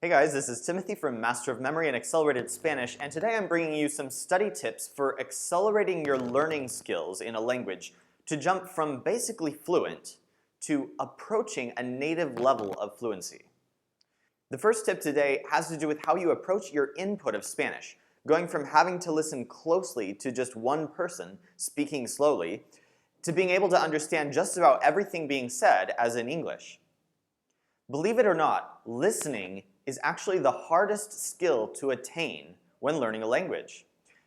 Hey guys, this is Timothy from Master of Memory and Accelerated Spanish, and today I'm bringing you some study tips for accelerating your learning skills in a language to jump from basically fluent to approaching a native level of fluency. The first tip today has to do with how you approach your input of Spanish, going from having to listen closely to just one person speaking slowly to being able to understand just about everything being said as in English. Believe it or not, listening is actually the hardest skill to attain when learning a language.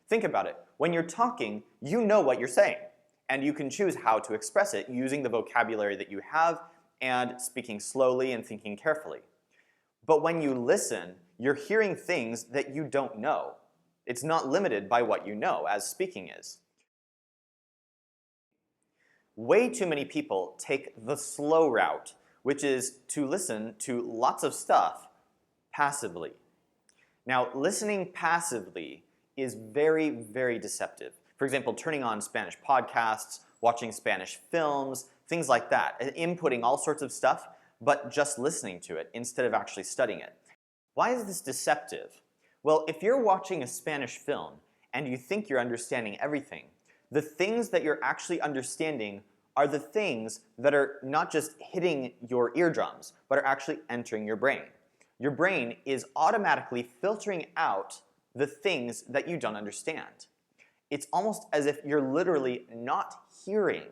Think about it. When you're talking, you know what you're saying, and you can choose how to express it using the vocabulary that you have and speaking slowly and thinking carefully. But when you listen, you're hearing things that you don't know. It's not limited by what you know, as speaking is. Way too many people take the slow route, which is to listen to lots of stuff passively. Now, listening passively is very, very deceptive. For example, turning on Spanish podcasts, watching Spanish films, things like that, and inputting all sorts of stuff, but just listening to it instead of actually studying it. Why is this deceptive? Well, if you're watching a Spanish film and you think you're understanding everything, the things that you're actually understanding are the things that are not just hitting your eardrums, but are actually entering your brain. Your brain is automatically filtering out the things that you don't understand. It's almost as if you're literally not hearing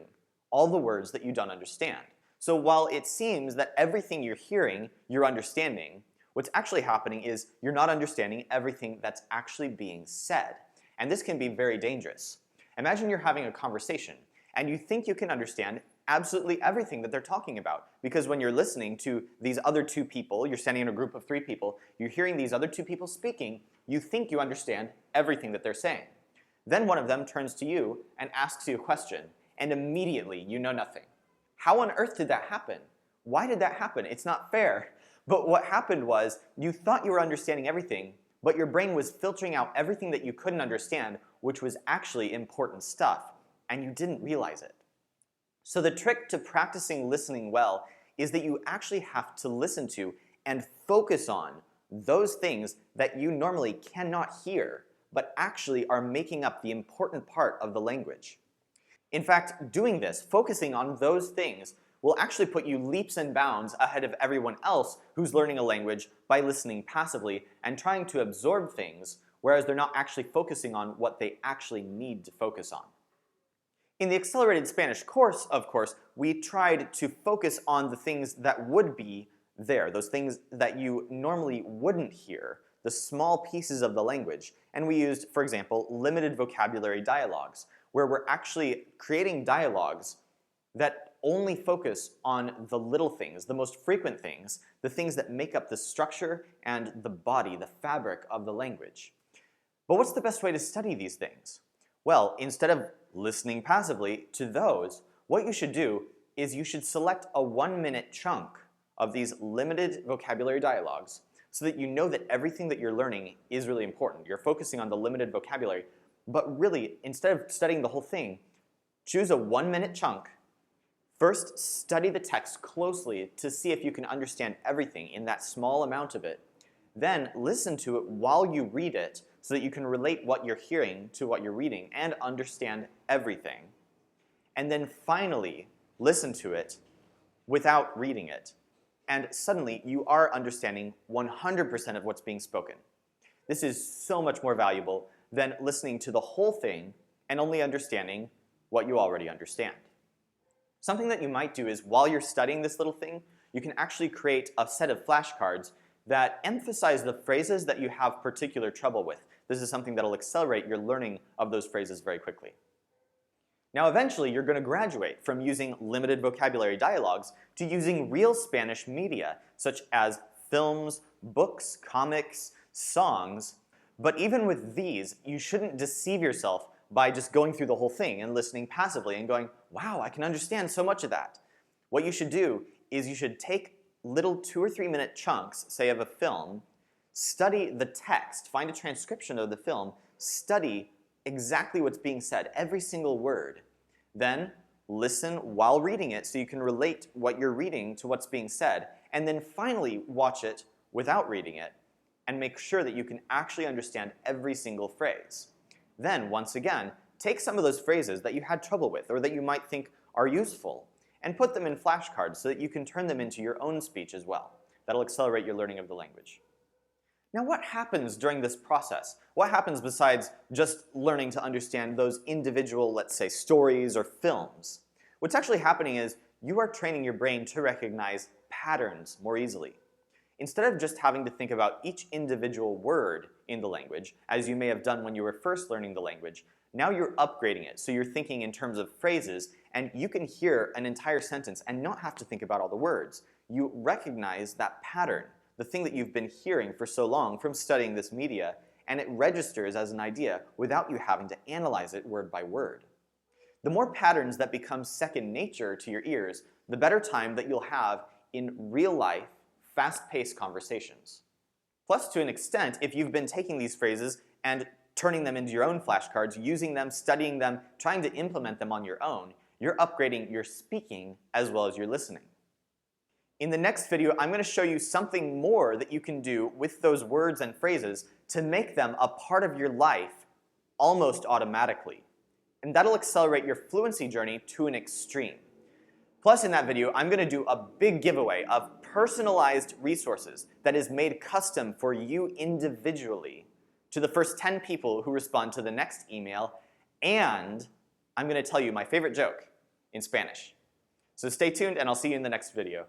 all the words that you don't understand. So while it seems that everything you're hearing, you're understanding, what's actually happening is you're not understanding everything that's actually being said. And this can be very dangerous. Imagine you're having a conversation and you think you can understand absolutely everything that they're talking about. Because when you're listening to these other two people, you're standing in a group of three people, you're hearing these other two people speaking, you think you understand everything that they're saying. Then one of them turns to you and asks you a question, and immediately you know nothing. How on earth did that happen? Why did that happen? It's not fair. But what happened was you thought you were understanding everything, but your brain was filtering out everything that you couldn't understand, which was actually important stuff, and you didn't realize it. So the trick to practicing listening well is that you actually have to listen to and focus on those things that you normally cannot hear, but actually are making up the important part of the language. In fact, doing this, focusing on those things, will actually put you leaps and bounds ahead of everyone else who's learning a language by listening passively and trying to absorb things, whereas they're not actually focusing on what they actually need to focus on. In the Accelerated Spanish course, of course, we tried to focus on the things that would be there, those things that you normally wouldn't hear, the small pieces of the language. And we used, for example, limited vocabulary dialogues, where we're actually creating dialogues that only focus on the little things, the most frequent things, the things that make up the structure and the body, the fabric of the language. But what's the best way to study these things? Well, instead of listening passively to those, what you should do is you should select a 1-minute chunk of these limited vocabulary dialogues so that you know that everything that you're learning is really important. You're focusing on the limited vocabulary, but really, instead of studying the whole thing, choose a 1-minute chunk. First, study the text closely to see if you can understand everything in that small amount of it. Then listen to it while you read it so that you can relate what you're hearing to what you're reading and understand everything. And then finally, listen to it without reading it. And suddenly, you are understanding 100% of what's being spoken. This is so much more valuable than listening to the whole thing and only understanding what you already understand. Something that you might do is while you're studying this little thing, you can actually create a set of flashcards that emphasize the phrases that you have particular trouble with. This is something that will accelerate your learning of those phrases very quickly. Now eventually you're going to graduate from using limited vocabulary dialogues to using real Spanish media, such as films, books, comics, songs. But even with these, you shouldn't deceive yourself by just going through the whole thing and listening passively and going, wow, I can understand so much of that. What you should do is you should take little 2 or 3 minute chunks, say of a film, study the text, find a transcription of the film, study exactly what's being said, every single word. Then listen while reading it so you can relate what you're reading to what's being said, and then finally watch it without reading it and make sure that you can actually understand every single phrase. Then, once again, take some of those phrases that you had trouble with or that you might think are useful and put them in flashcards so that you can turn them into your own speech as well. That'll accelerate your learning of the language. Now, what happens during this process? What happens besides just learning to understand those individual, let's say, stories or films? What's actually happening is you are training your brain to recognize patterns more easily. Instead of just having to think about each individual word in the language, as you may have done when you were first learning the language, now you're upgrading it. So you're thinking in terms of phrases, and you can hear an entire sentence and not have to think about all the words. You recognize that pattern, the thing that you've been hearing for so long from studying this media, and it registers as an idea without you having to analyze it word by word. The more patterns that become second nature to your ears, the better time that you'll have in real-life, fast-paced conversations. Plus, to an extent, if you've been taking these phrases and turning them into your own flashcards, using them, studying them, trying to implement them on your own, you're upgrading your speaking as well as your listening. In the next video, I'm going to show you something more that you can do with those words and phrases to make them a part of your life almost automatically. And that'll accelerate your fluency journey to an extreme. Plus, in that video, I'm going to do a big giveaway of personalized resources that is made custom for you individually to the first 10 people who respond to the next email, and I'm going to tell you my favorite joke in Spanish. So stay tuned, and I'll see you in the next video.